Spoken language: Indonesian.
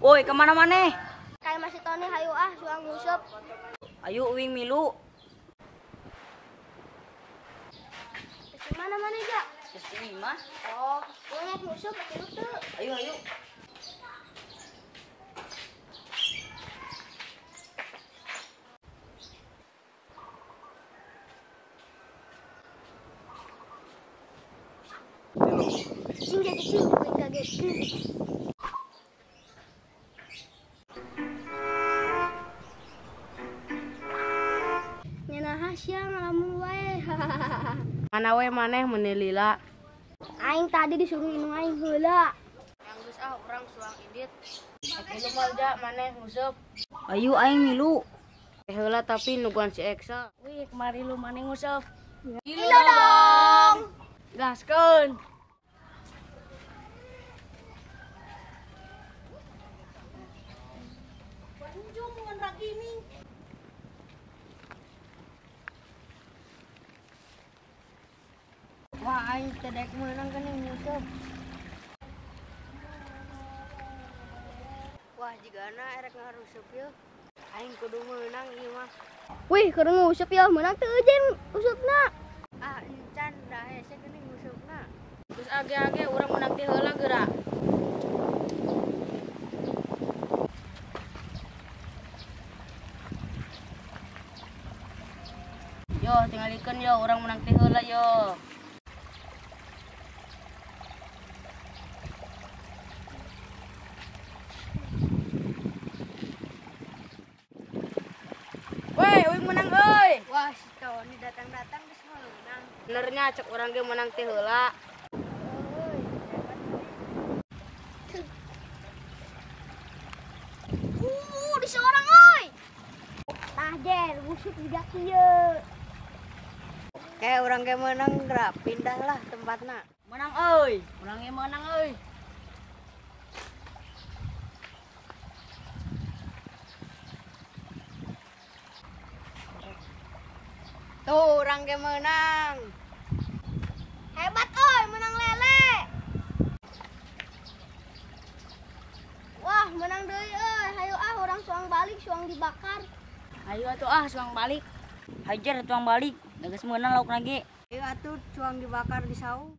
Woi, kemana maneh? Kayak masih Tony, hayu suang ngusep. Ayo uing milu. Mana mana aja? Terus ini mah. Oh, uangnya ngusep pakai lutu. Ayo, ayo. Sing jadi sing kaget. Nyana hasya ngalamun wae. Mana we maneh menilila. Aing tadi disuruh inung aing heula. Yang geus urang suang indit. Ilu malja maneh nguseup. Ayo aing milu. Heula tapi nuguan si Eksa. Wih, kemari lu maneh ngusep. Iya dong. Gaskeun. Wah, aing teh daek meunang geuning nguseup. Wah, jigana erek ngaruseup yeuh. Aing kudu meunang ieu mah. Wih, keur ngusep ya, menang teu eujeun usupna. Ah, encan dah hese geuning ngusupna. Terus age-age urang meunang ti heula geura. Yo, tinggalikeun yo, urang meunang ti heula yo. Woi, uing menang euy. Wah, si kawan ini datang-datang geus meunang. Benernya cek urang ge menang ti heula. Di seorang euy. Tah jer, usuk juga kieu. Kayak urang ge menang geura pindah lah tempatna. Menang euy. Urang ge menang euy. Tuh, urang ge menang. Hebat euy, menang lele. Wah, menang deui euy. Hayu urang suang balik, suang dibakar. Ayo atuh suang balik. Hajar tuang balik. Da geus meunang lauk lagi. Ieu atuh cuang dibakar di saung.